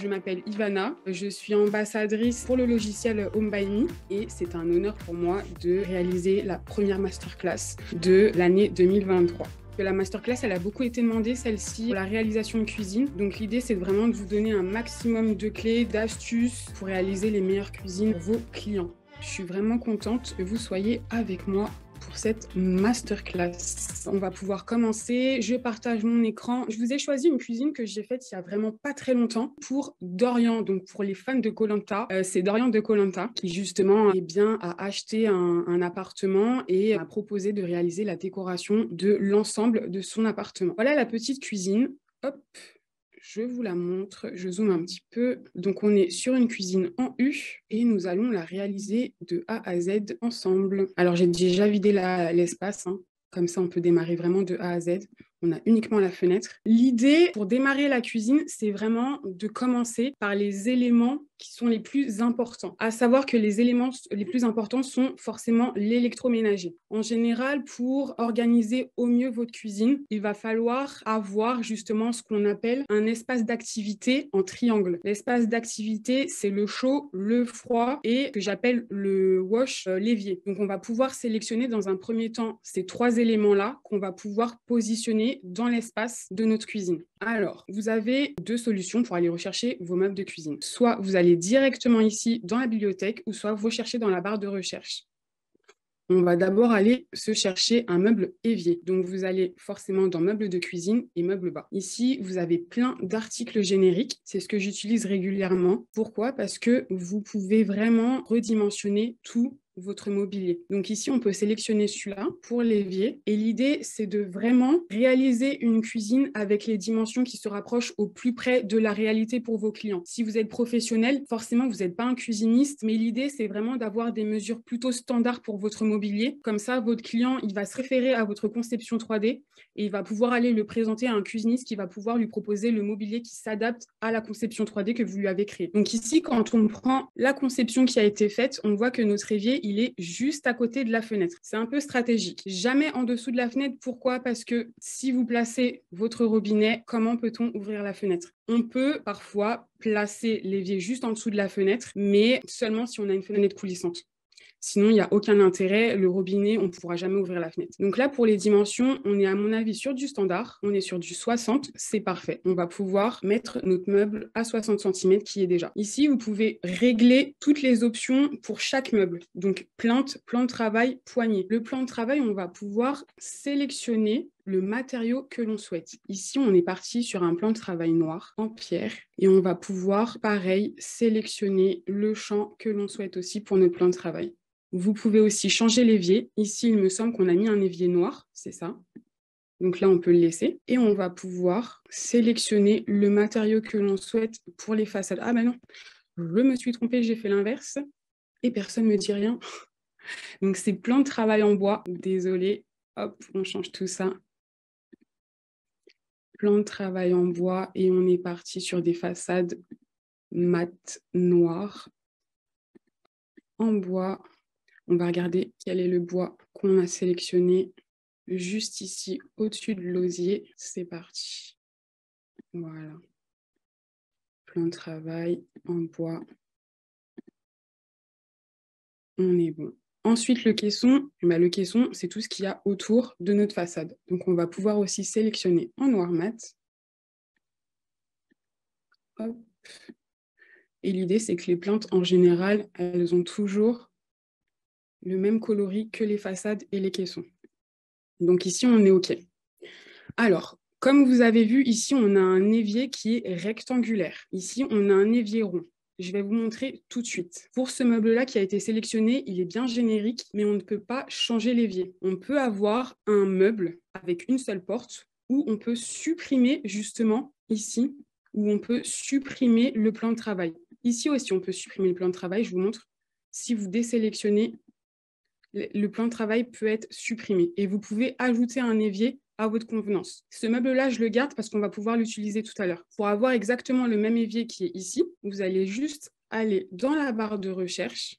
Je m'appelle Ivana, je suis ambassadrice pour le logiciel Home by Me et c'est un honneur pour moi de réaliser la première masterclass de l'année 2023. La masterclass, elle a beaucoup été demandée, celle-ci, pour la réalisation de cuisine. Donc l'idée, c'est vraiment de vous donner un maximum de clés, d'astuces pour réaliser les meilleures cuisines pour vos clients. Je suis vraiment contente que vous soyez avec moi pour cette masterclass. On va pouvoir commencer. Je partage mon écran. Je vous ai choisi une cuisine que j'ai faite il y a vraiment pas très longtemps pour Dorian. Donc pour les fans de koh Lanta, c'est Dorian de koh Lanta qui justement a acheté un appartement et a proposé de réaliser la décoration de l'ensemble de son appartement. Voilà la petite cuisine. Hop. Je vous la montre, je zoome un petit peu. Donc, on est sur une cuisine en U et nous allons la réaliser de A à Z ensemble. Alors, j'ai déjà vidé l'espace, hein. Comme ça, on peut démarrer vraiment de A à Z. On a uniquement la fenêtre. L'idée pour démarrer la cuisine, c'est vraiment de commencer par les éléments qui sont les plus importants. À savoir que les éléments les plus importants sont forcément l'électroménager. En général, pour organiser au mieux votre cuisine, il va falloir avoir justement ce qu'on appelle un espace d'activité en triangle. L'espace d'activité, c'est le chaud, le froid et que j'appelle le wash l'évier. Donc, on va pouvoir sélectionner dans un premier temps ces trois éléments-là qu'on va pouvoir positionner dans l'espace de notre cuisine. Alors, vous avez deux solutions pour aller rechercher vos meubles de cuisine. Soit vous allez directement ici dans la bibliothèque ou soit vous cherchez dans la barre de recherche. On va d'abord aller se chercher un meuble évier. Donc, vous allez forcément dans meubles de cuisine et meubles bas. Ici, vous avez plein d'articles génériques. C'est ce que j'utilise régulièrement. Pourquoi? Parce que vous pouvez vraiment redimensionner tout votre mobilier. Donc ici, on peut sélectionner celui-là pour l'évier. Et l'idée, c'est de vraiment réaliser une cuisine avec les dimensions qui se rapprochent au plus près de la réalité pour vos clients. Si vous êtes professionnel, forcément, vous n'êtes pas un cuisiniste, mais l'idée, c'est vraiment d'avoir des mesures plutôt standards pour votre mobilier. Comme ça, votre client, il va se référer à votre conception 3D et il va pouvoir aller le présenter à un cuisiniste qui va pouvoir lui proposer le mobilier qui s'adapte à la conception 3D que vous lui avez créée. Donc ici, quand on prend la conception qui a été faite, on voit que notre évier, il est juste à côté de la fenêtre. C'est un peu stratégique. Jamais en dessous de la fenêtre. Pourquoi? Parce que si vous placez votre robinet, comment peut-on ouvrir la fenêtre? On peut parfois placer l'évier juste en dessous de la fenêtre, mais seulement si on a une fenêtre coulissante. Sinon, il n'y a aucun intérêt. Le robinet, on ne pourra jamais ouvrir la fenêtre. Donc là, pour les dimensions, on est à mon avis sur du standard. On est sur du 60, c'est parfait. On va pouvoir mettre notre meuble à 60 cm qui est déjà. Ici, vous pouvez régler toutes les options pour chaque meuble. Donc plinthe, plan de travail, poignée. Le plan de travail, on va pouvoir sélectionner le matériau que l'on souhaite. Ici, on est parti sur un plan de travail noir en pierre et on va pouvoir, pareil, sélectionner le champ que l'on souhaite aussi pour notre plan de travail. Vous pouvez aussi changer l'évier. Ici, il me semble qu'on a mis un évier noir, c'est ça. Donc là, on peut le laisser. Et on va pouvoir sélectionner le matériau que l'on souhaite pour les façades. Ah ben non, je me suis trompée, j'ai fait l'inverse. Et personne ne me dit rien. Donc c'est plan de travail en bois. Désolée. Hop, on change tout ça. Plan de travail en bois. Et on est parti sur des façades mat noires en bois. On va regarder quel est le bois qu'on a sélectionné juste ici, au-dessus de l'osier. C'est parti. Voilà. Plan de travail en bois. On est bon. Ensuite, le caisson. Le caisson, c'est tout ce qu'il y a autour de notre façade. Donc, on va pouvoir aussi sélectionner en noir mat. Hop. Et l'idée, c'est que les plantes, en général, elles ont toujours le même coloris que les façades et les caissons. Donc ici, on est OK. Alors, comme vous avez vu, ici, on a un évier qui est rectangulaire. Ici, on a un évier rond. Je vais vous montrer tout de suite. Pour ce meuble-là qui a été sélectionné, il est bien générique, mais on ne peut pas changer l'évier. On peut avoir un meuble avec une seule porte où on peut supprimer justement ici, où on peut supprimer le plan de travail. Ici aussi, on peut supprimer le plan de travail. Je vous montre. Si vous désélectionnez, le plan de travail peut être supprimé et vous pouvez ajouter un évier à votre convenance. Ce meuble-là, je le garde parce qu'on va pouvoir l'utiliser tout à l'heure. Pour avoir exactement le même évier qui est ici, vous allez juste aller dans la barre de recherche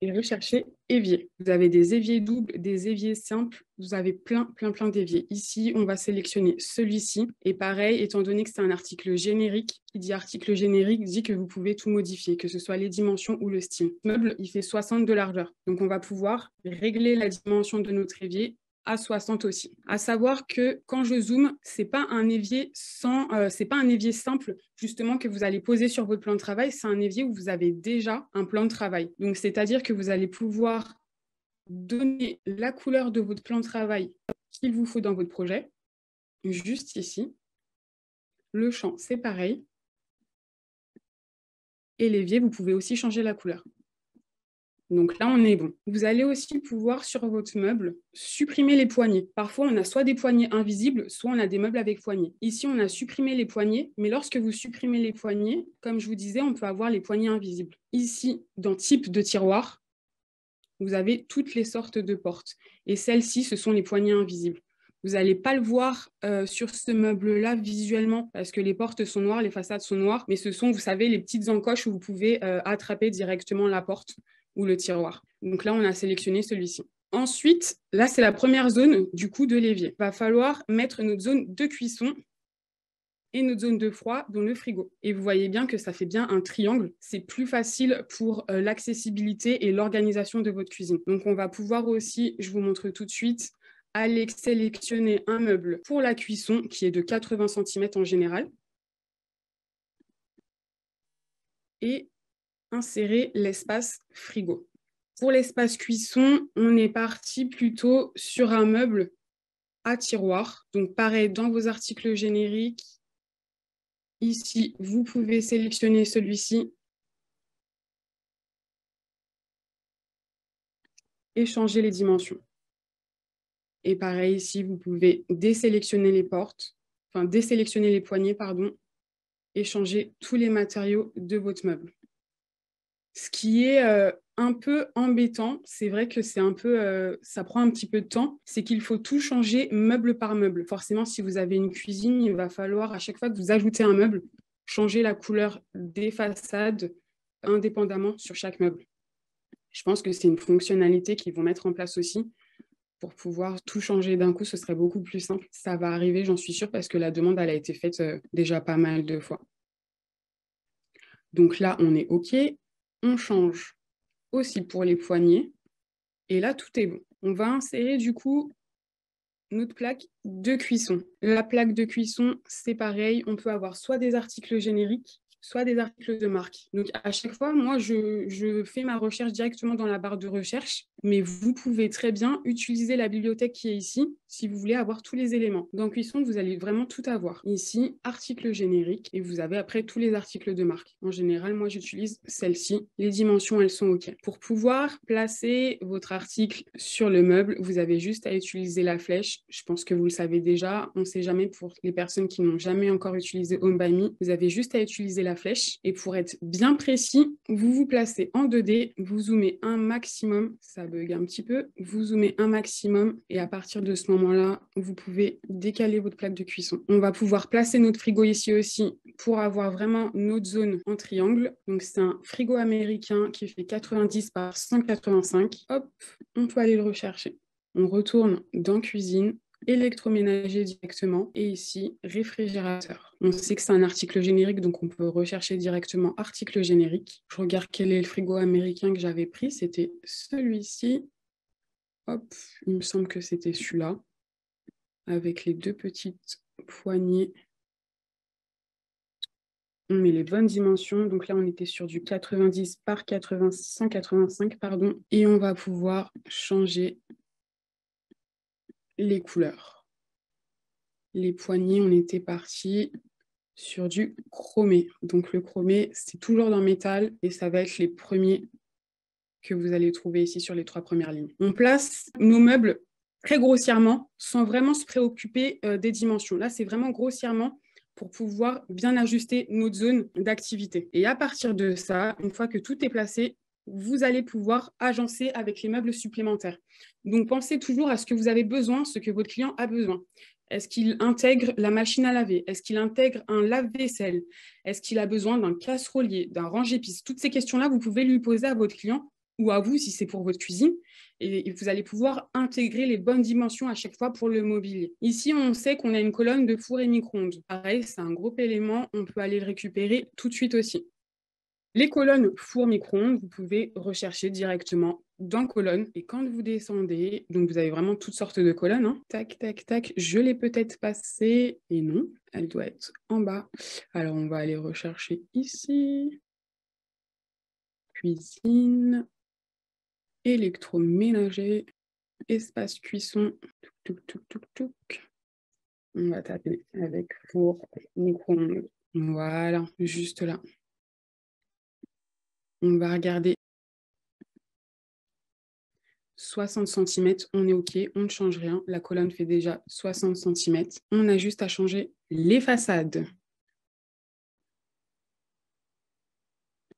et rechercher évier. Vous avez des éviers doubles, des éviers simples, vous avez plein d'éviers. Ici, on va sélectionner celui-ci. Et pareil, étant donné que c'est un article générique, qui dit article générique dit que vous pouvez tout modifier, que ce soit les dimensions ou le style. Le meuble, il fait 60 de largeur. Donc, on va pouvoir régler la dimension de notre évier à 60 aussi. À savoir que quand je zoome, c'est pas un évier simple justement que vous allez poser sur votre plan de travail, c'est un évier où vous avez déjà un plan de travail. Donc c'est-à-dire que vous allez pouvoir donner la couleur de votre plan de travail qu'il vous faut dans votre projet, juste ici. Le champ, c'est pareil. Et l'évier, vous pouvez aussi changer la couleur. Donc là, on est bon. Vous allez aussi pouvoir, sur votre meuble, supprimer les poignées. Parfois, on a soit des poignées invisibles, soit on a des meubles avec poignées. Ici, on a supprimé les poignées, mais lorsque vous supprimez les poignées, comme je vous disais, on peut avoir les poignées invisibles. Ici, dans type de tiroir, vous avez toutes les sortes de portes. Et celles-ci, ce sont les poignées invisibles. Vous n'allez pas le voir sur ce meuble-là visuellement parce que les portes sont noires, les façades sont noires, mais ce sont, vous savez, les petites encoches où vous pouvez attraper directement la porte ou le tiroir. Donc là, on a sélectionné celui-ci. Ensuite, là, c'est la première zone du coup de l'évier. Il va falloir mettre notre zone de cuisson et notre zone de froid dans le frigo. Et vous voyez bien que ça fait bien un triangle. C'est plus facile pour l'accessibilité et l'organisation de votre cuisine. Donc, on va pouvoir aussi, je vous montre tout de suite, aller sélectionner un meuble pour la cuisson qui est de 80 cm en général et insérer l'espace frigo. Pour l'espace cuisson, on est parti plutôt sur un meuble à tiroir. Donc pareil, dans vos articles génériques, ici, vous pouvez sélectionner celui-ci et changer les dimensions. Et pareil, ici, vous pouvez désélectionner les poignées, pardon, et changer tous les matériaux de votre meuble. Ce qui est un peu embêtant, c'est vrai que c'est un peu, ça prend un petit peu de temps, c'est qu'il faut tout changer meuble par meuble. Forcément, si vous avez une cuisine, il va falloir, à chaque fois que vous ajoutez un meuble, changer la couleur des façades indépendamment sur chaque meuble. Je pense que c'est une fonctionnalité qu'ils vont mettre en place aussi pour pouvoir tout changer d'un coup, ce serait beaucoup plus simple. Ça va arriver, j'en suis sûre, parce que la demande, elle a été faite déjà pas mal de fois. Donc là, on est OK. On change aussi pour les poignées. Et là, tout est bon. On va insérer du coup notre plaque de cuisson. La plaque de cuisson, c'est pareil. On peut avoir soit des articles génériques, soit des articles de marque. Donc, à chaque fois, moi, je fais ma recherche directement dans la barre de recherche, mais vous pouvez très bien utiliser la bibliothèque qui est ici si vous voulez avoir tous les éléments. Dans Cuisson, vous allez vraiment tout avoir. Ici, article générique, et vous avez après tous les articles de marque. En général, moi, j'utilise celle-ci. Les dimensions, elles sont OK. Pour pouvoir placer votre article sur le meuble, vous avez juste à utiliser la flèche. Je pense que vous le savez déjà. On ne sait jamais pour les personnes qui n'ont jamais encore utilisé Home by Me. Vous avez juste à utiliser la flèche. Et pour être bien précis, vous vous placez en 2D, vous zoomez un maximum, ça bug un petit peu, vous zoomez un maximum et à partir de ce moment-là, vous pouvez décaler votre plaque de cuisson. On va pouvoir placer notre frigo ici aussi pour avoir vraiment notre zone en triangle. Donc c'est un frigo américain qui fait 90 par 185. Hop, on peut aller le rechercher. On retourne dans cuisine, électroménager directement et ici réfrigérateur. On sait que c'est un article générique, donc on peut rechercher directement article générique. Je regarde quel est le frigo américain que j'avais pris, c'était celui-ci. Hop, il me semble que c'était celui-là avec les deux petites poignées. On met les bonnes dimensions, donc là on était sur du 90 par 185 pardon, et on va pouvoir changer les couleurs. Les poignées, on était parti sur du chromé. Donc le chromé, c'est toujours dans métal et ça va être les premiers que vous allez trouver ici sur les 3 premières lignes. On place nos meubles très grossièrement sans vraiment se préoccuper des dimensions. Là, c'est vraiment grossièrement pour pouvoir bien ajuster notre zone d'activité. Et à partir de ça, une fois que tout est placé, vous allez pouvoir agencer avec les meubles supplémentaires. Donc, pensez toujours à ce que vous avez besoin, ce que votre client a besoin. Est-ce qu'il intègre la machine à laver? Est-ce qu'il intègre un lave-vaisselle? Est-ce qu'il a besoin d'un casserolier, d'un range-épices? Toutes ces questions-là, vous pouvez lui poser à votre client ou à vous si c'est pour votre cuisine. Et vous allez pouvoir intégrer les bonnes dimensions à chaque fois pour le mobilier. Ici, on sait qu'on a une colonne de four et micro-ondes. Pareil, c'est un gros élément, on peut aller le récupérer tout de suite aussi. Les colonnes four micro-ondes, vous pouvez rechercher directement dans colonne. Et quand vous descendez, donc vous avez vraiment toutes sortes de colonnes. Hein. Tac, tac, tac. Je l'ai peut-être passée. Et non, elle doit être en bas. Alors, on va aller rechercher ici. Cuisine. Électroménager. Espace cuisson. Touc, touc, touc, touc, touc. On va taper avec four micro-ondes. Voilà, juste là. On va regarder 60 cm, on est OK, on ne change rien. La colonne fait déjà 60 cm. On a juste à changer les façades.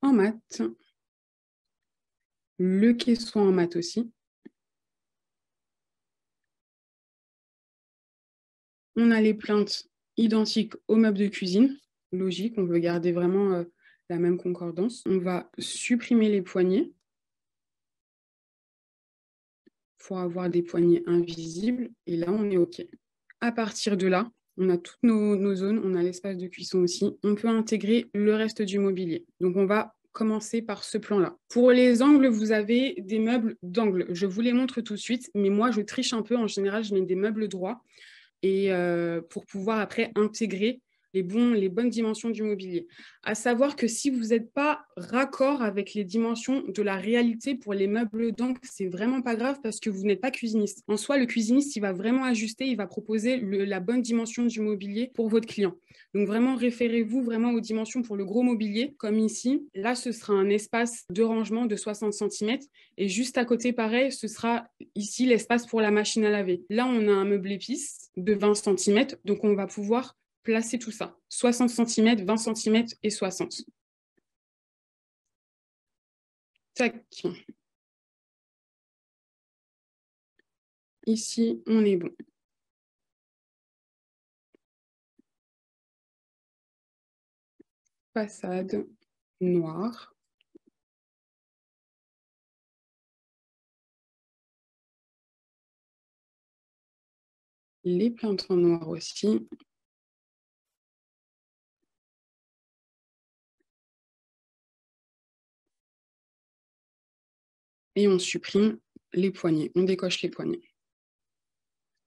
En mat. Le caisson en mat aussi. On a les plaintes identiques aux meubles de cuisine. Logique, on veut garder vraiment la même concordance. On va supprimer les poignées pour avoir des poignées invisibles. Et là, on est OK. À partir de là, on a toutes nos zones, on a l'espace de cuisson aussi. On peut intégrer le reste du mobilier. Donc, on va commencer par ce plan-là. Pour les angles, vous avez des meubles d'angle. Je vous les montre tout de suite, mais moi, je triche un peu. En général, je mets des meubles droits et pour pouvoir après intégrer les bonnes dimensions du mobilier. À savoir que si vous n'êtes pas raccord avec les dimensions de la réalité pour les meubles d'angle, c'est vraiment pas grave parce que vous n'êtes pas cuisiniste. En soi, le cuisiniste, il va vraiment ajuster, il va proposer la bonne dimension du mobilier pour votre client. Donc vraiment, référez-vous vraiment aux dimensions pour le gros mobilier, comme ici. Là, ce sera un espace de rangement de 60 cm. Et juste à côté, pareil, ce sera ici l'espace pour la machine à laver. Là, on a un meuble épice de 20 cm. Donc, on va pouvoir placer tout ça. 60 cm, 20 cm et 60. Tac. Ici, on est bon. Façade noire. Les plaintes en noir aussi. Et on supprime les poignées. On décoche les poignées.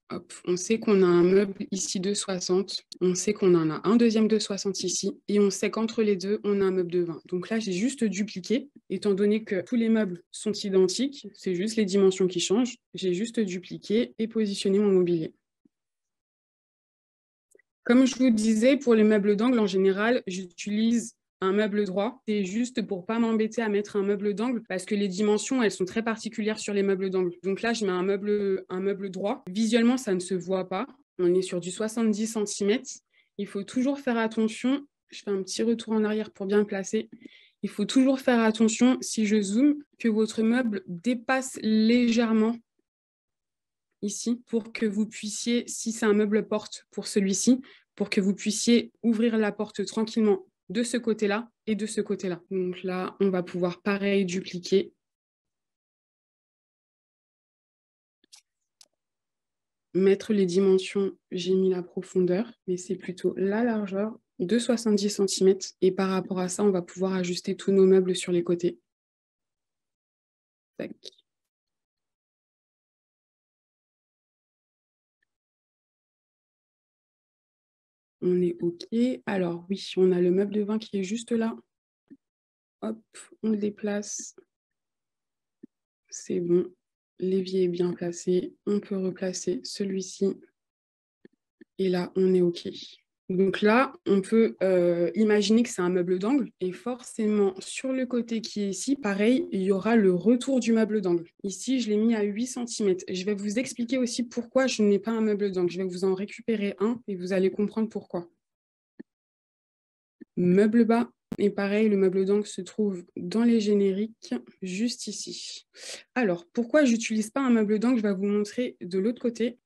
Hop, on sait qu'on a un meuble ici de 60, on sait qu'on en a un deuxième de 60 ici, et on sait qu'entre les deux, on a un meuble de 20. Donc là, j'ai juste dupliqué, étant donné que tous les meubles sont identiques, c'est juste les dimensions qui changent, j'ai juste dupliqué et positionné mon mobilier. Comme je vous disais, pour les meubles d'angle, en général, j'utilise un meuble droit. C'est juste pour ne pas m'embêter à mettre un meuble d'angle parce que les dimensions, elles sont très particulières sur les meubles d'angle. Donc là, je mets un meuble droit. Visuellement, ça ne se voit pas. On est sur du 70 cm. Il faut toujours faire attention. Je fais un petit retour en arrière pour bien le placer. Il faut toujours faire attention, si je zoome, que votre meuble dépasse légèrement ici pour que vous puissiez, si c'est un meuble porte pour celui-ci, pour que vous puissiez ouvrir la porte tranquillement de ce côté-là et de ce côté-là. Donc là, on va pouvoir pareil dupliquer. Mettre les dimensions, j'ai mis la profondeur, mais c'est plutôt la largeur de 70 cm. Et par rapport à ça, on va pouvoir ajuster tous nos meubles sur les côtés. Tac. On est OK. Alors oui, on a le meuble de 20 qui est juste là. Hop, on le déplace. C'est bon. L'évier est bien placé. On peut replacer celui-ci. Et là, on est OK. Donc là, on peut imaginer que c'est un meuble d'angle. Et forcément, sur le côté qui est ici, pareil, il y aura le retour du meuble d'angle. Ici, je l'ai mis à 8 cm. Je vais vous expliquer aussi pourquoi je n'ai pas un meuble d'angle. Je vais vous en récupérer un et vous allez comprendre pourquoi. Meuble bas. Et pareil, le meuble d'angle se trouve dans les génériques, juste ici. Alors, pourquoi je n'utilise pas un meuble d'angle? Je vais vous montrer de l'autre côté.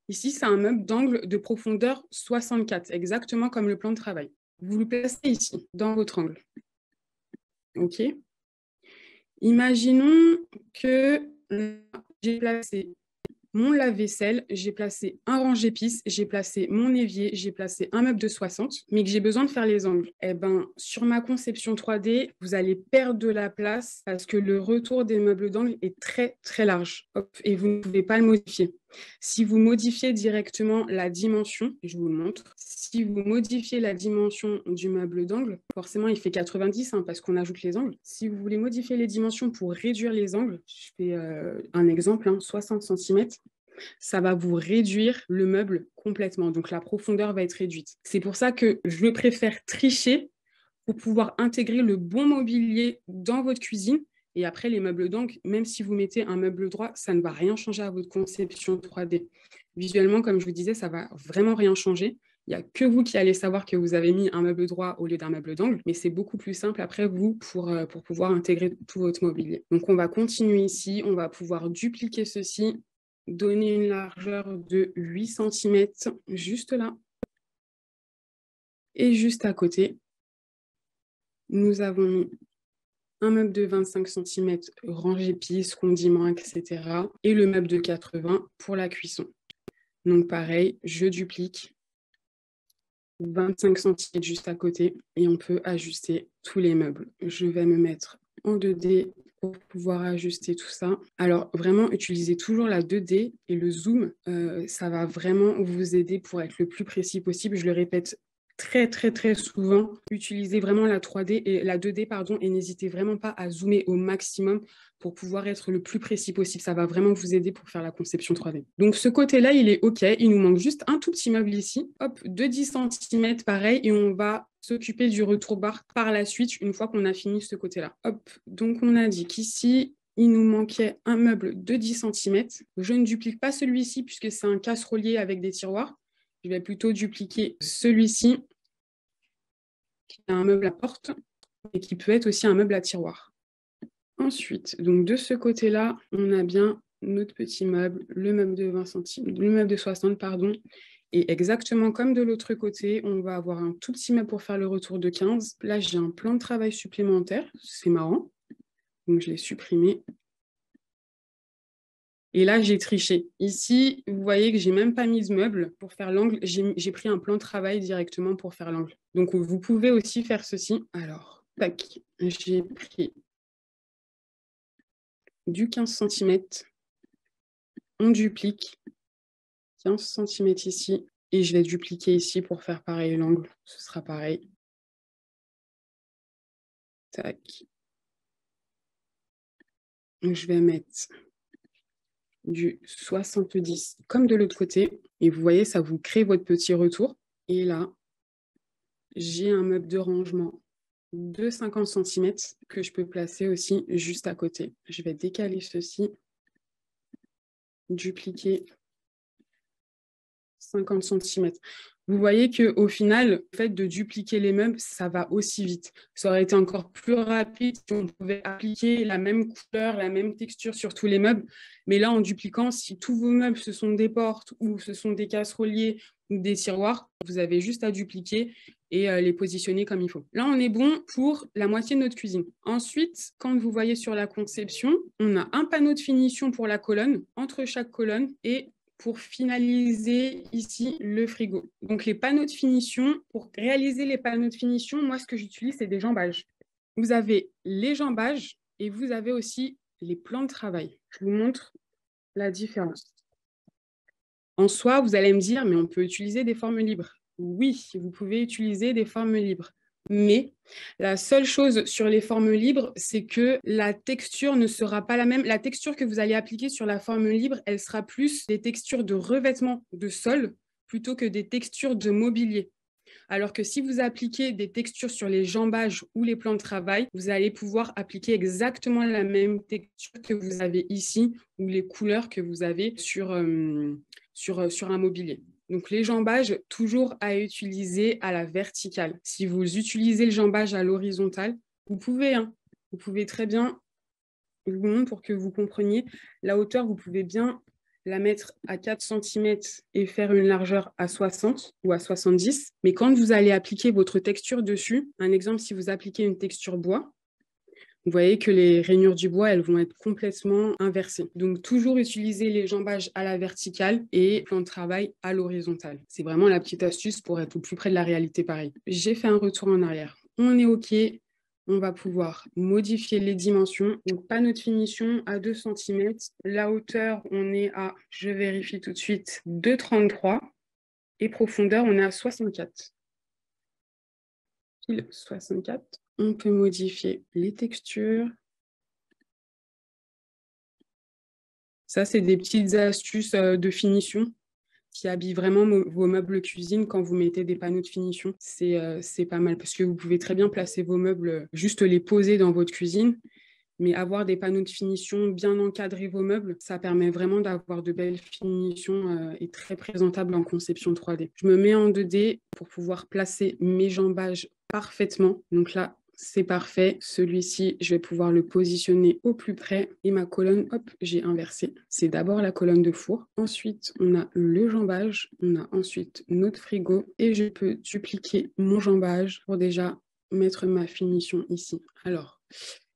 Ici, c'est un meuble d'angle de profondeur 64, exactement comme le plan de travail. Vous le placez ici, dans votre angle. OK. Imaginons que j'ai placé mon lave-vaisselle, j'ai placé un range-épices, j'ai placé mon évier, j'ai placé un meuble de 60, mais que j'ai besoin de faire les angles. Eh ben, sur ma conception 3D, vous allez perdre de la place parce que le retour des meubles d'angle est très, très large. Hop, et vous ne pouvez pas le modifier. Si vous modifiez directement la dimension, je vous le montre, si vous modifiez la dimension du meuble d'angle, forcément il fait 90 parce qu'on ajoute les angles. Si vous voulez modifier les dimensions pour réduire les angles, je fais un exemple, 60 cm, ça va vous réduire le meuble complètement. Donc la profondeur va être réduite. C'est pour ça que je préfère tricher pour pouvoir intégrer le bon mobilier dans votre cuisine. Et après, les meubles d'angle, même si vous mettez un meuble droit, ça ne va rien changer à votre conception 3D. Visuellement, comme je vous disais, ça va vraiment rien changer. Il n'y a que vous qui allez savoir que vous avez mis un meuble droit au lieu d'un meuble d'angle, mais c'est beaucoup plus simple après vous pour pouvoir intégrer tout votre mobilier. Donc, on va continuer ici. On va pouvoir dupliquer ceci, donner une largeur de 8 cm juste là. Et juste à côté, nous avons mis un meuble de 25 cm, range épices, condiments, etc. Et le meuble de 80 pour la cuisson. Donc pareil, je duplique 25 cm juste à côté et on peut ajuster tous les meubles. Je vais me mettre en 2D pour pouvoir ajuster tout ça. Alors vraiment, utilisez toujours la 2D et le zoom. Ça va vraiment vous aider pour être le plus précis possible. Je le répète très, très, très souvent. Utilisez vraiment la 3D et la 2D, pardon, et n'hésitez vraiment pas à zoomer au maximum pour pouvoir être le plus précis possible. Ça va vraiment vous aider pour faire la conception 3D. Donc, ce côté-là, il est OK. Il nous manque juste un tout petit meuble ici. Hop, de 10 cm, pareil, et on va s'occuper du retour bar par la suite, une fois qu'on a fini ce côté-là. Hop, donc on a dit qu'ici, il nous manquait un meuble de 10 cm. Je ne duplique pas celui-ci puisque c'est un casserolier avec des tiroirs. Je vais plutôt dupliquer celui-ci, qui est un meuble à porte et qui peut être aussi un meuble à tiroir. Ensuite, donc de ce côté-là, on a bien notre petit meuble, le meuble de 20 cm, le meuble de 60, pardon. Et exactement comme de l'autre côté, on va avoir un tout petit meuble pour faire le retour de 15. Là, j'ai un plan de travail supplémentaire. C'est marrant. Donc, je l'ai supprimé. Et là, j'ai triché. Ici, vous voyez que je n'ai même pas mis de meuble pour faire l'angle. J'ai pris un plan de travail directement pour faire l'angle. Donc, vous pouvez aussi faire ceci. Alors, tac, j'ai pris du 15 cm. On duplique 15 cm ici. Et je vais dupliquer ici pour faire pareil l'angle. Ce sera pareil. Tac. Donc, je vais mettre du 70 comme de l'autre côté. Et vous voyez, ça vous crée votre petit retour. Et là, j'ai un meuble de rangement de 50 cm que je peux placer aussi juste à côté. Je vais décaler ceci, dupliquer 50 cm. Vous voyez qu'au final, le fait de dupliquer les meubles, ça va aussi vite. Ça aurait été encore plus rapide si on pouvait appliquer la même couleur, la même texture sur tous les meubles. Mais là, en dupliquant, si tous vos meubles, ce sont des portes ou ce sont des casseroliers ou des tiroirs, vous avez juste à dupliquer et les positionner comme il faut. Là, on est bon pour la moitié de notre cuisine. Ensuite, quand vous voyez sur la conception, on a un panneau de finition pour la colonne, entre chaque colonne, et pour finaliser ici le frigo. Donc les panneaux de finition, pour réaliser les panneaux de finition, moi ce que j'utilise, c'est des jambages. Vous avez les jambages et vous avez aussi les plans de travail. Je vous montre la différence. En soi, vous allez me dire, mais on peut utiliser des formes libres. Oui, vous pouvez utiliser des formes libres. Mais la seule chose sur les formes libres, c'est que la texture ne sera pas la même. La texture que vous allez appliquer sur la forme libre, elle sera plus des textures de revêtement de sol plutôt que des textures de mobilier. Alors que si vous appliquez des textures sur les jambages ou les plans de travail, vous allez pouvoir appliquer exactement la même texture que vous avez ici ou les couleurs que vous avez sur un mobilier. Donc, les jambages, toujours à utiliser à la verticale. Si vous utilisez le jambage à l'horizontale, vous pouvez très bien, je vous montre pour que vous compreniez, la hauteur, vous pouvez bien la mettre à 4 cm et faire une largeur à 60 ou à 70. Mais quand vous allez appliquer votre texture dessus, un exemple, si vous appliquez une texture bois, Vous voyez que les rainures du bois, elles vont être complètement inversées. Donc, toujours utiliser les jambages à la verticale et plan de travail à l'horizontale. C'est vraiment la petite astuce pour être au plus près de la réalité pareil. J'ai fait un retour en arrière. On est OK. On va pouvoir modifier les dimensions. Donc, panneau de finition à 2 cm. La hauteur, on est à, je vérifie tout de suite, 2,33. Et profondeur, on est à 64. Pile 64. On peut modifier les textures. Ça, c'est des petites astuces de finition qui habillent vraiment vos meubles cuisine quand vous mettez des panneaux de finition. C'est pas mal parce que vous pouvez très bien placer vos meubles, juste les poser dans votre cuisine. Mais avoir des panneaux de finition, bien encadrer vos meubles, ça permet vraiment d'avoir de belles finitions et très présentables en conception 3D. Je me mets en 2D pour pouvoir placer mes jambages parfaitement. Donc là, c'est parfait. Celui-ci, je vais pouvoir le positionner au plus près. Et ma colonne, hop, j'ai inversé. C'est d'abord la colonne de four. Ensuite, on a le jambage. On a ensuite notre frigo. Et je peux dupliquer mon jambage pour déjà mettre ma finition ici. Alors,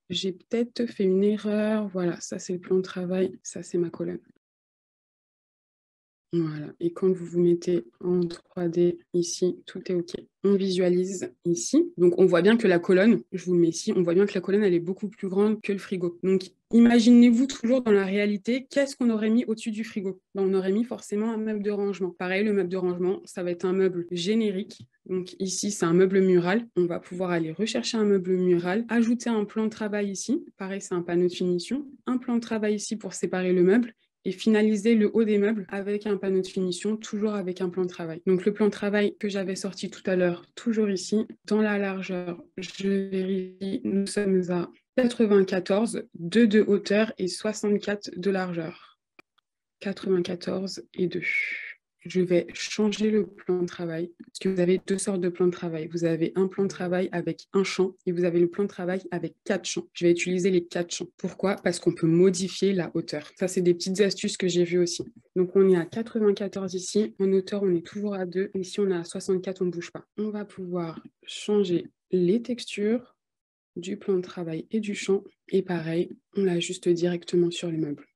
j'ai peut-être fait une erreur. Voilà, ça c'est le plan de travail, ça c'est ma colonne. Voilà, et quand vous vous mettez en 3D ici, tout est OK. On visualise ici. Donc on voit bien que la colonne, je vous le mets ici, on voit bien que la colonne, elle est beaucoup plus grande que le frigo. Donc imaginez-vous toujours dans la réalité, qu'est-ce qu'on aurait mis au-dessus du frigo? On aurait mis forcément un meuble de rangement. Pareil, le meuble de rangement, ça va être un meuble générique. Donc ici, c'est un meuble mural. On va pouvoir aller rechercher un meuble mural, ajouter un plan de travail ici. Pareil, c'est un panneau de finition. Un plan de travail ici pour séparer le meuble et finaliser le haut des meubles avec un panneau de finition, toujours avec un plan de travail. Donc le plan de travail que j'avais sorti tout à l'heure, toujours ici. Dans la largeur, je vérifie, nous sommes à 94, 2 de hauteur et 64 de largeur. 94 et 2. Je vais changer le plan de travail parce que vous avez 2 sortes de plans de travail. Vous avez un plan de travail avec un champ et vous avez le plan de travail avec 4 champs. Je vais utiliser les 4 champs. Pourquoi? Parce qu'on peut modifier la hauteur. Ça, c'est des petites astuces que j'ai vues aussi. Donc, on est à 94 ici. En hauteur, on est toujours à 2. Ici, on est à 64, on ne bouge pas. On va pouvoir changer les textures du plan de travail et du champ. Et pareil, on l'ajuste directement sur les meubles.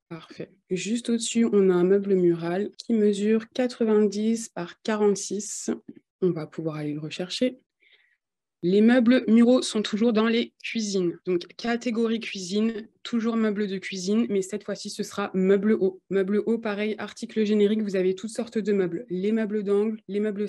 Parfait. Juste au-dessus, on a un meuble mural qui mesure 90 par 46. On va pouvoir aller le rechercher. Les meubles muraux sont toujours dans les cuisines. Donc, catégorie cuisine, toujours meubles de cuisine, mais cette fois-ci, ce sera meuble haut. Meuble haut, pareil, article générique, vous avez toutes sortes de meubles. Les meubles d'angle, les meubles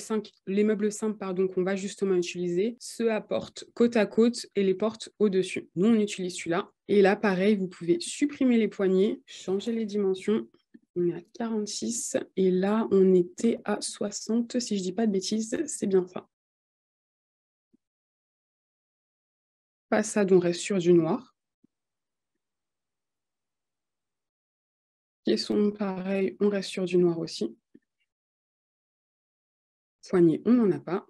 simples, pardon, qu'on va justement utiliser, ceux à porte côte à côte et les portes au-dessus. Nous, on utilise celui-là. Et là, pareil, vous pouvez supprimer les poignées, changer les dimensions. On est à 46 et là, on était à 60, si je ne dis pas de bêtises, c'est bien ça. Façade, on reste sur du noir. Caisson, pareil, on reste sur du noir aussi. Poignée, on n'en a pas.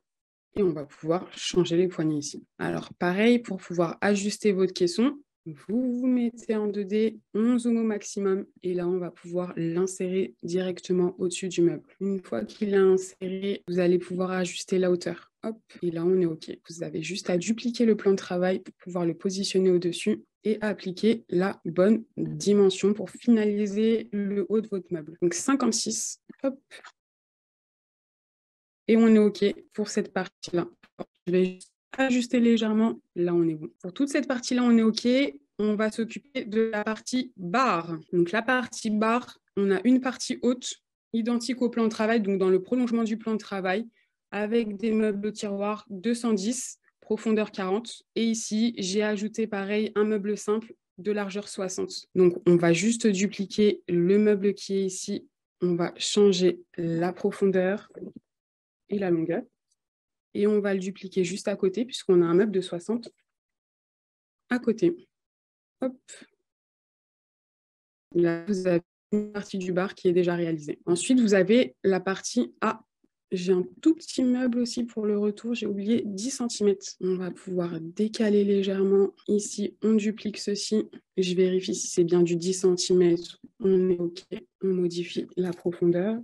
Et on va pouvoir changer les poignées ici. Alors, pareil, pour pouvoir ajuster votre caisson, vous vous mettez en 2D, on zoome au maximum, et là, on va pouvoir l'insérer directement au-dessus du meuble. Une fois qu'il est inséré, vous allez pouvoir ajuster la hauteur. Hop, et là, on est OK. Vous avez juste à dupliquer le plan de travail pour pouvoir le positionner au-dessus et appliquer la bonne dimension pour finaliser le haut de votre meuble. Donc, 56, hop, et on est OK pour cette partie-là. Je vais juste ajuster légèrement. Là, on est bon. Pour toute cette partie-là, on est OK. On va s'occuper de la partie barre. Donc, la partie barre, on a une partie haute, identique au plan de travail, donc dans le prolongement du plan de travail, avec des meubles tiroirs 210, profondeur 40. Et ici, j'ai ajouté pareil un meuble simple de largeur 60. Donc, on va juste dupliquer le meuble qui est ici. On va changer la profondeur et la longueur. Et on va le dupliquer juste à côté, puisqu'on a un meuble de 60 à côté. Hop. Là, vous avez une partie du bar qui est déjà réalisée. Ensuite, vous avez la partie A. J'ai un tout petit meuble aussi pour le retour. J'ai oublié 10 cm. On va pouvoir décaler légèrement. Ici, on duplique ceci. Je vérifie si c'est bien du 10 cm. On est OK. On modifie la profondeur.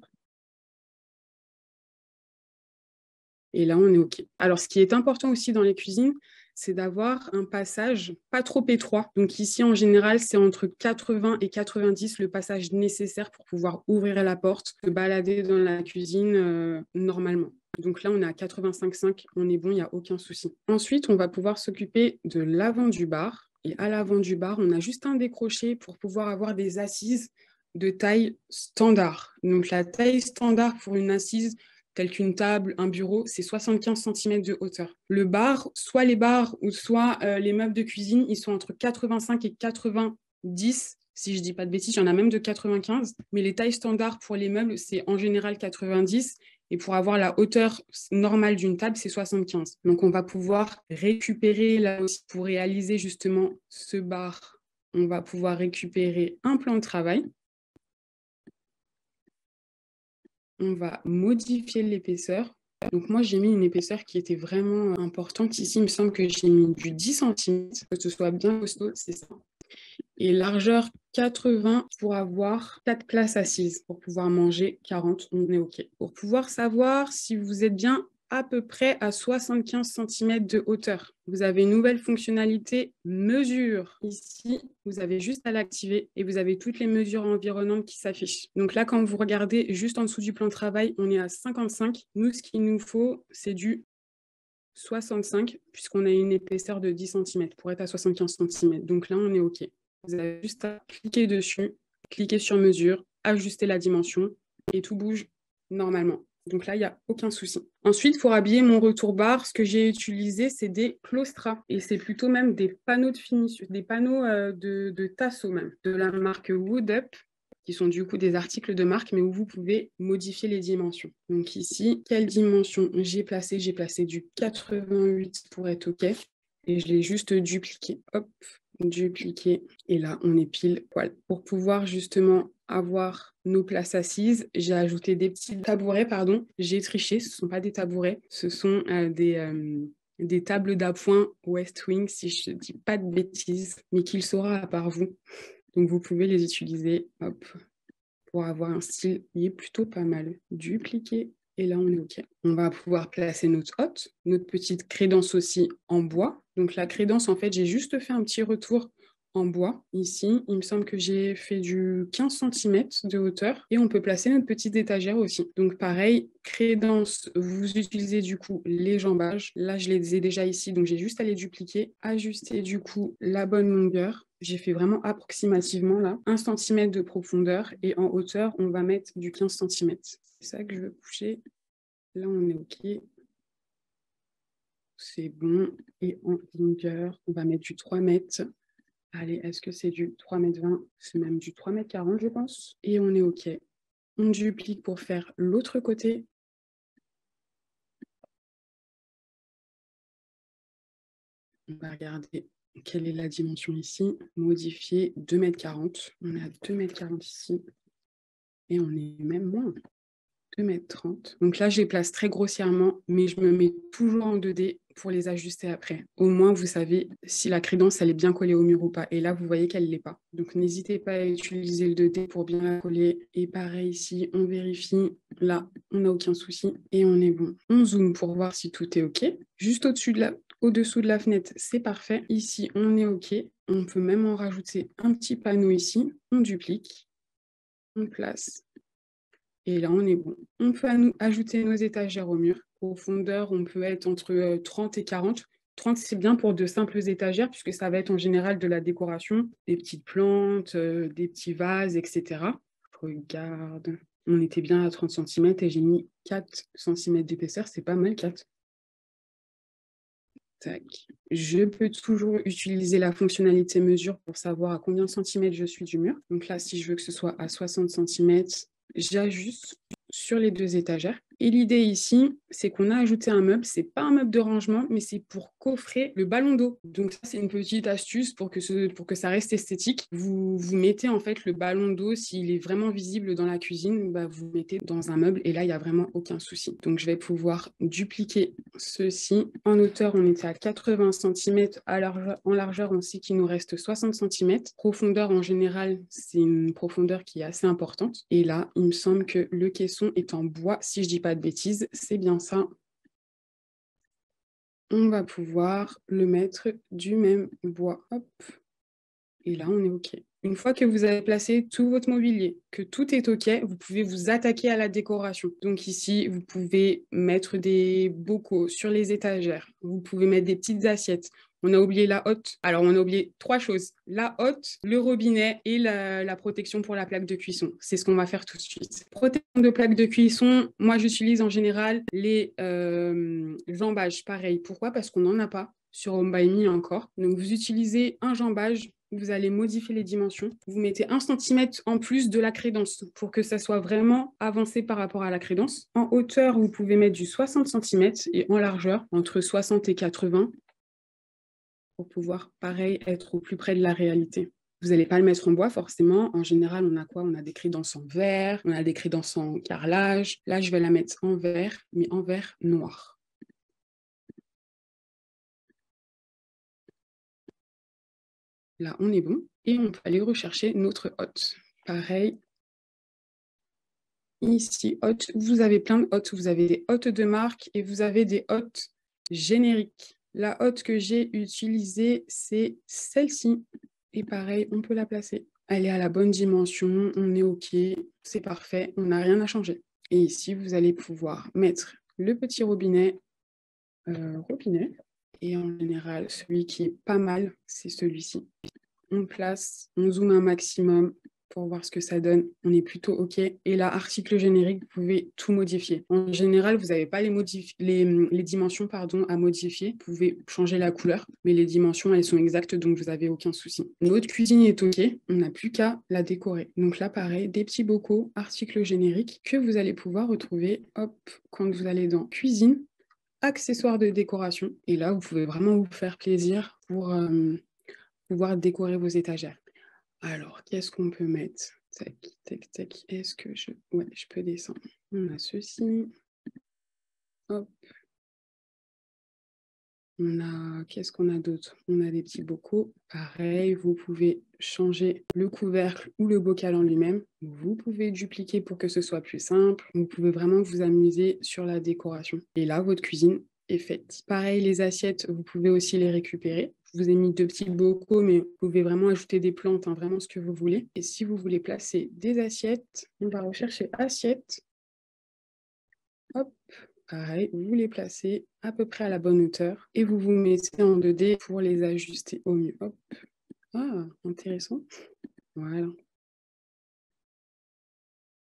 Et là, on est OK. Alors, ce qui est important aussi dans les cuisines, c'est d'avoir un passage pas trop étroit. Donc ici, en général, c'est entre 80 et 90 le passage nécessaire pour pouvoir ouvrir la porte, se balader dans la cuisine normalement. Donc là, on est à 85,5, on est bon, il n'y a aucun souci. Ensuite, on va pouvoir s'occuper de l'avant du bar. Et à l'avant du bar, on a juste un décroché pour pouvoir avoir des assises de taille standard. Donc la taille standard pour une assise, telle qu'une table, un bureau, c'est 75 cm de hauteur. Le bar, soit les bars ou soit les meubles de cuisine, ils sont entre 85 et 90, si je ne dis pas de bêtises, il y en a même de 95. Mais les tailles standards pour les meubles, c'est en général 90. Et pour avoir la hauteur normale d'une table, c'est 75. Donc, on va pouvoir récupérer là aussi pour réaliser justement ce bar. On va pouvoir récupérer un plan de travail. On va modifier l'épaisseur. Donc moi, j'ai mis une épaisseur qui était vraiment importante. Ici, il me semble que j'ai mis du 10 cm, que ce soit bien costaud, c'est ça. Et largeur 80 pour avoir 4 places assises. Pour pouvoir manger 40, on est OK. Pour pouvoir savoir si vous êtes bien à peu près à 75 cm de hauteur. Vous avez une nouvelle fonctionnalité mesure. Ici, vous avez juste à l'activer et vous avez toutes les mesures environnantes qui s'affichent. Donc là, quand vous regardez juste en dessous du plan de travail, on est à 55. Nous, ce qu'il nous faut, c'est du 65, puisqu'on a une épaisseur de 10 cm pour être à 75 cm. Donc là, on est OK. Vous avez juste à cliquer dessus, cliquer sur mesure, ajuster la dimension et tout bouge normalement. Donc là, il n'y a aucun souci. Ensuite, pour habiller mon retour-barre, ce que j'ai utilisé, c'est des claustras. Et c'est plutôt même des panneaux de finition, des panneaux de tasseau même, de la marque Wood Up, qui sont du coup des articles de marque, mais où vous pouvez modifier les dimensions. Donc ici, quelle dimension j'ai placé? J'ai placé du 88 pour être OK. Et je l'ai juste dupliqué. Hop, dupliqué. Et là, on est pile poil. Pour pouvoir justement avoir nos places assises, j'ai ajouté des petits tabourets, pardon. J'ai triché, ce ne sont pas des tabourets, ce sont des tables d'appoint West Wing, si je ne dis pas de bêtises, mais qu'il saura à part vous. Donc, vous pouvez les utiliser, hop, pour avoir un style qui est plutôt pas mal. Dupliquer, et là, on est OK. On va pouvoir placer notre hotte, notre petite crédence aussi en bois. Donc, la crédence, en fait, j'ai juste fait un petit retour en bois. Ici, il me semble que j'ai fait du 15 cm de hauteur et on peut placer notre petite étagère aussi. Donc pareil, crédence, vous utilisez du coup les jambages. Là, je les ai déjà ici, donc j'ai juste à les dupliquer, ajuster du coup la bonne longueur. J'ai fait vraiment approximativement là, 1 cm de profondeur et en hauteur, on va mettre du 15 cm. C'est ça que je veux coucher. Là, on est OK. C'est bon. Et en longueur, on va mettre du 3 mètres. Allez, est-ce que c'est du 3,20 m? C'est même du 3,40 m, je pense. Et on est OK. On duplique pour faire l'autre côté. On va regarder quelle est la dimension ici. Modifier 2,40 m. On est à 2,40 m ici. Et on est même moins. 2,30 m. Donc là, je les place très grossièrement, mais je me mets toujours en 2D pour les ajuster après. Au moins, vous savez si la crédence, elle est bien collée au mur ou pas. Et là, vous voyez qu'elle ne l'est pas. Donc, n'hésitez pas à utiliser le 2D pour bien la coller. Et pareil ici, on vérifie. Là, on n'a aucun souci et on est bon. On zoome pour voir si tout est OK. Juste au-dessous de la fenêtre, c'est parfait. Ici, on est OK. On peut même en rajouter un petit panneau ici. On duplique. On place. Et là, on est bon. On peut ajouter nos étagères au mur. Profondeur, on peut être entre 30 et 40. 30, c'est bien pour de simples étagères, puisque ça va être en général de la décoration, des petites plantes, des petits vases, etc. Je regarde. On était bien à 30 cm et j'ai mis 4 cm d'épaisseur. C'est pas mal, 4. Tac. Je peux toujours utiliser la fonctionnalité mesure pour savoir à combien de centimètres je suis du mur. Donc là, si je veux que ce soit à 60 cm, j'ajuste sur les 2 étagères. Et l'idée ici, c'est qu'on a ajouté un meuble. C'est pas un meuble de rangement, mais c'est pour coffrer le ballon d'eau. Donc ça, c'est une petite astuce pour que ça reste esthétique. Vous mettez en fait le ballon d'eau, s'il est vraiment visible dans la cuisine, bah, vous le mettez dans un meuble et là, il n'y a vraiment aucun souci. Donc je vais pouvoir dupliquer ceci. En hauteur, on était à 80 cm. En largeur, on sait qu'il nous reste 60 cm. Profondeur, en général, c'est une profondeur qui est assez importante. Et là, il me semble que le caisson est en bois, si je dis pas de bêtises, c'est bien ça. on va pouvoir le mettre du même bois. Hop. Et là, on est OK. Une fois que vous avez placé tout votre mobilier, que tout est OK, vous pouvez vous attaquer à la décoration. Donc ici, vous pouvez mettre des bocaux sur les étagères. Vous pouvez mettre des petites assiettes. On a oublié la hotte. Alors, on a oublié 3 choses. La hotte, le robinet et la protection pour la plaque de cuisson. C'est ce qu'on va faire tout de suite. Protection de plaque de cuisson, moi, j'utilise en général les jambages. Pareil. Pourquoi? Parce qu'on n'en a pas sur Home by Me encore. Donc, vous utilisez un jambage. Vous allez modifier les dimensions. Vous mettez 1 cm en plus de la crédence pour que ça soit vraiment avancé par rapport à la crédence. En hauteur, vous pouvez mettre du 60 cm et en largeur, entre 60 et 80 pour pouvoir, pareil, être au plus près de la réalité. Vous n'allez pas le mettre en bois, forcément. En général, on a quoi? On a des crédences en verre, on a des crédences en carrelage. Là, je vais la mettre en verre, mais en verre noir. Là, on est bon. Et on peut aller rechercher notre hotte. Pareil. Ici, hotte, vous avez plein de hottes. Vous avez des hottes de marque et vous avez des hottes génériques. La hotte que j'ai utilisée, c'est celle-ci. Et pareil, on peut la placer. Elle est à la bonne dimension, on est OK, c'est parfait, on n'a rien à changer. Et ici, vous allez pouvoir mettre le petit robinet. Et en général, celui qui est pas mal, c'est celui-ci. On place, on zoome un maximum pour voir ce que ça donne. On est plutôt OK. Et là, article générique, vous pouvez tout modifier. En général, vous n'avez pas les dimensions à modifier. Vous pouvez changer la couleur, mais les dimensions, elles sont exactes, donc vous n'avez aucun souci. Notre cuisine est OK. On n'a plus qu'à la décorer. Donc là, pareil, des petits bocaux, article générique, que vous allez pouvoir retrouver quand vous allez dans cuisine, accessoires de décoration. Et là, vous pouvez vraiment vous faire plaisir pour pouvoir décorer vos étagères. Alors, qu'est-ce qu'on peut mettre? Tac, tac, tac. Est-ce que je... Ouais, je peux descendre. On a ceci. Hop. On a... Qu'est-ce qu'on a d'autre? On a des petits bocaux. Pareil, vous pouvez changer le couvercle ou le bocal en lui-même. Vous pouvez dupliquer pour que ce soit plus simple. Vous pouvez vraiment vous amuser sur la décoration. Et là, votre cuisine est faite. Pareil, les assiettes, vous pouvez aussi les récupérer. Je vous ai mis 2 petits bocaux, mais vous pouvez vraiment ajouter des plantes, vraiment ce que vous voulez. Et si vous voulez placer des assiettes, on va rechercher assiettes. Hop, pareil, vous les placez à peu près à la bonne hauteur et vous vous mettez en 2D pour les ajuster au mieux. Hop. Ah, intéressant. Voilà.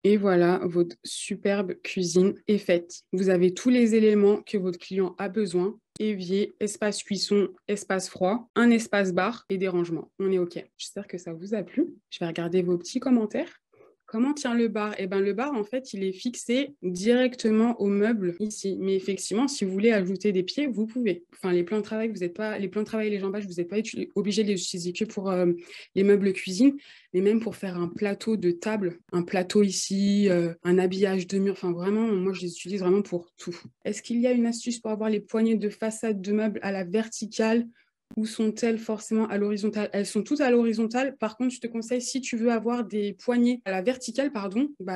Et voilà, votre superbe cuisine est faite. Vous avez tous les éléments que votre client a besoin. Évier, espace cuisson, espace froid, un espace bar et des rangements. On est OK. J'espère que ça vous a plu. Je vais regarder vos petits commentaires. Comment tient le bar? Eh bien, le bar, en fait, il est fixé directement au meuble ici. Mais effectivement, si vous voulez ajouter des pieds, vous pouvez. Enfin, les plans de travail, vous n'êtes pas... les plans de travail et les jambages, vous n'êtes pas obligé de les utiliser que pour les meubles cuisine, mais même pour faire un plateau de table, un plateau ici, un habillage de mur. Enfin, vraiment, moi, je les utilise vraiment pour tout. Est-ce qu'il y a une astuce pour avoir les poignées de façade de meubles à la verticale? Ou sont-elles forcément à l'horizontale? Elles sont toutes à l'horizontale. Par contre, je te conseille, si tu veux avoir des poignées à la verticale,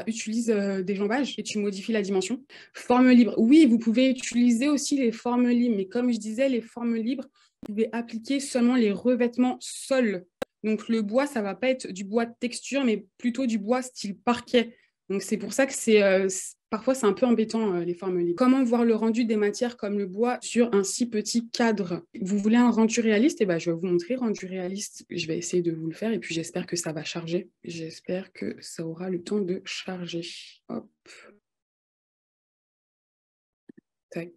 utilise des jambages et tu modifies la dimension. Forme libre. Oui, vous pouvez utiliser aussi les formes libres. Mais comme je disais, les formes libres, vous pouvez appliquer seulement les revêtements sols. Donc, le bois, ça ne va pas être du bois de texture, mais plutôt du bois style parquet. Donc, c'est pour ça que parfois, c'est un peu embêtant, les formes libres. Comment voir le rendu des matières comme le bois sur un si petit cadre? Vous voulez un rendu réaliste? Eh ben, je vais vous montrer rendu réaliste. Je vais essayer de vous le faire et puis j'espère que ça va charger. J'espère que ça aura le temps de charger. Hop. Tac.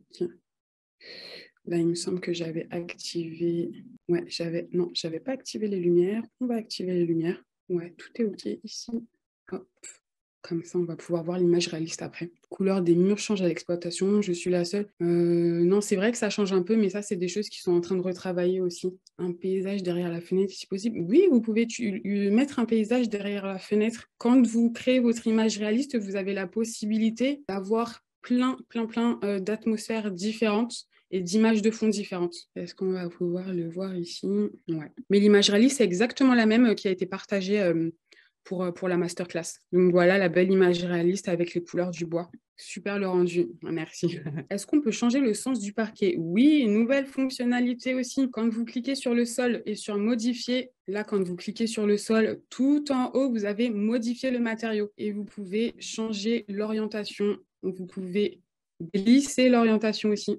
Là, il me semble que j'avais activé... Ouais, j'avais pas activé les lumières. On va activer les lumières. Ouais, tout est OK ici. Hop. Comme ça, on va pouvoir voir l'image réaliste après. Couleur des murs change à l'exploitation. Je suis la seule. Non, c'est vrai que ça change un peu, mais ça, c'est des choses qui sont en train de retravailler aussi. Un paysage derrière la fenêtre, si possible. Oui, vous pouvez mettre un paysage derrière la fenêtre. Quand vous créez votre image réaliste, vous avez la possibilité d'avoir plein d'atmosphères différentes et d'images de fond différentes. Est-ce qu'on va pouvoir le voir ici? Ouais. Mais l'image réaliste, c'est exactement la même qui a été partagée pour la masterclass. Donc voilà la belle image réaliste avec les couleurs du bois. Super le rendu, merci. Est-ce qu'on peut changer le sens du parquet? Oui, une nouvelle fonctionnalité aussi. Quand vous cliquez sur le sol et sur modifier, là, quand vous cliquez sur le sol, tout en haut, vous avez modifié le matériau et vous pouvez changer l'orientation. Vous pouvez glisser l'orientation aussi.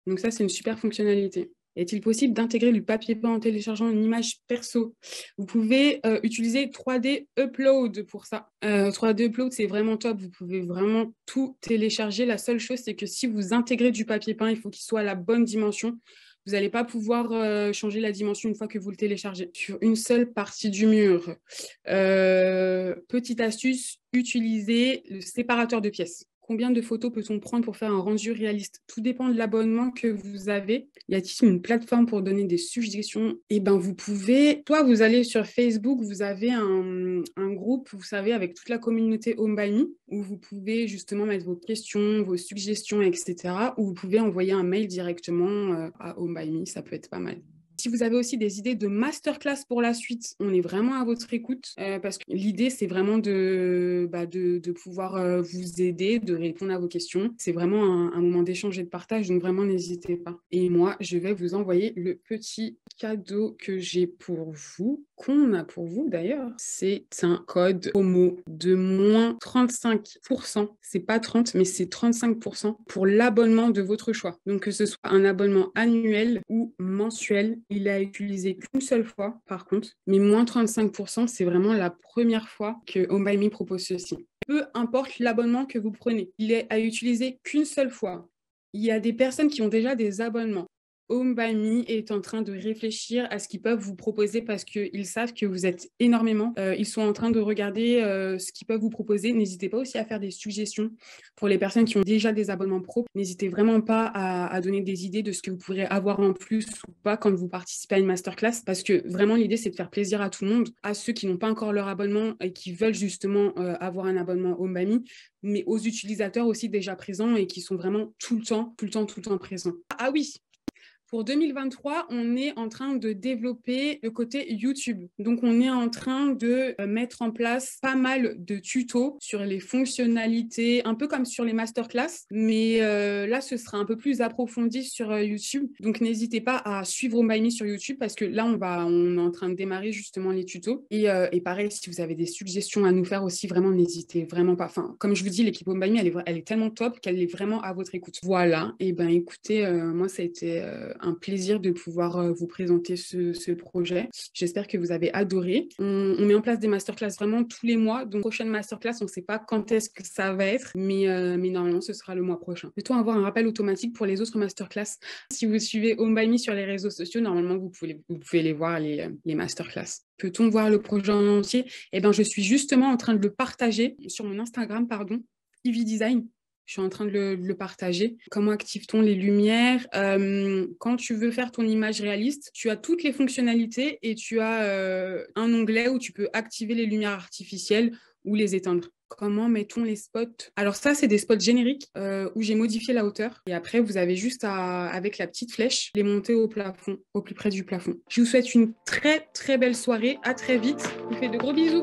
Donc ça, c'est une super fonctionnalité. Est-il possible d'intégrer du papier peint en téléchargeant une image perso? Vous pouvez utiliser 3D Upload pour ça. 3D Upload, c'est vraiment top. Vous pouvez vraiment tout télécharger. La seule chose, c'est que si vous intégrez du papier peint, il faut qu'il soit à la bonne dimension. Vous n'allez pas pouvoir changer la dimension une fois que vous le téléchargez sur une seule partie du mur. Petite astuce, utilisez le séparateur de pièces. Combien de photos peut-on prendre pour faire un rendu réaliste? Tout dépend de l'abonnement que vous avez. Y a-t-il une plateforme pour donner des suggestions? Eh bien, vous pouvez... Toi, vous allez sur Facebook, vous avez un groupe, vous savez, avec toute la communauté Home by Me, où vous pouvez justement mettre vos questions, vos suggestions, etc. Ou vous pouvez envoyer un mail directement à Home by Me, ça peut être pas mal. Si vous avez aussi des idées de masterclass pour la suite, on est vraiment à votre écoute parce que l'idée, c'est vraiment de pouvoir vous aider, de répondre à vos questions. C'est vraiment un moment d'échange et de partage, donc vraiment, n'hésitez pas. Et moi, je vais vous envoyer le petit cadeau que j'ai pour vous, qu'on a pour vous d'ailleurs. C'est un code promo de moins 35%. C'est pas 30, mais c'est 35% pour l'abonnement de votre choix. Donc, que ce soit un abonnement annuel ou mensuel, il a utilisé qu'une seule fois, par contre, mais moins 35%, c'est vraiment la première fois que Home by Me propose ceci. Peu importe l'abonnement que vous prenez, il est à utiliser qu'une seule fois. Il y a des personnes qui ont déjà des abonnements. Home by Me est en train de réfléchir à ce qu'ils peuvent vous proposer parce qu'ils savent que vous êtes énormément. Ils sont en train de regarder ce qu'ils peuvent vous proposer. N'hésitez pas aussi à faire des suggestions pour les personnes qui ont déjà des abonnements pro. N'hésitez vraiment pas à donner des idées de ce que vous pourrez avoir en plus ou pas quand vous participez à une masterclass parce que vraiment l'idée c'est de faire plaisir à tout le monde, à ceux qui n'ont pas encore leur abonnement et qui veulent justement avoir un abonnement Home by Me, mais aux utilisateurs aussi déjà présents et qui sont vraiment tout le temps présents. Ah oui! Pour 2023, on est en train de développer le côté YouTube. Donc, on est en train de mettre en place pas mal de tutos sur les fonctionnalités, un peu comme sur les masterclass, mais là, ce sera un peu plus approfondi sur YouTube. Donc, n'hésitez pas à suivre Home by Me sur YouTube parce que là, on est en train de démarrer justement les tutos. Et pareil, si vous avez des suggestions à nous faire aussi, vraiment, n'hésitez vraiment pas. Enfin, comme je vous dis, l'équipe Home by Me, elle est tellement top qu'elle est vraiment à votre écoute. Voilà. Et ben, écoutez, moi, ça a été un plaisir de pouvoir vous présenter ce projet. J'espère que vous avez adoré. On met en place des masterclass vraiment tous les mois. Donc, prochaine masterclass, on ne sait pas quand est-ce que ça va être, mais normalement, ce sera le mois prochain. Peut-on avoir un rappel automatique pour les autres masterclass? Si vous suivez Home by Me sur les réseaux sociaux, normalement, vous pouvez les voir, les masterclass. Peut-on voir le projet en entier? Eh bien, je suis justement en train de le partager sur mon Instagram, Ivy Design. Je suis en train de le partager. Comment active-t-on les lumières? Quand tu veux faire ton image réaliste, tu as toutes les fonctionnalités et tu as un onglet où tu peux activer les lumières artificielles ou les éteindre. Comment mettons les spots? Alors ça, c'est des spots génériques où j'ai modifié la hauteur. Et après, vous avez juste à, avec la petite flèche, les monter au plafond, au plus près du plafond. Je vous souhaite une très, très belle soirée. À très vite. Je vous fais de gros bisous.